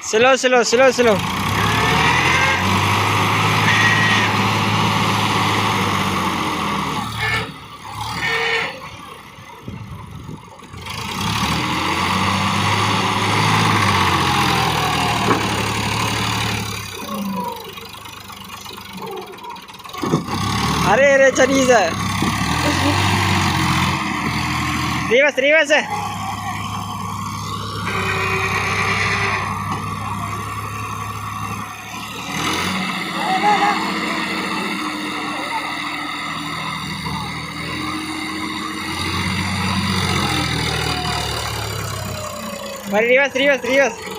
Slow, slow, slow, slow. अरे अरे चली सर रिवर्स रिवर्स है रिवर्स रिवर्स रिवर्स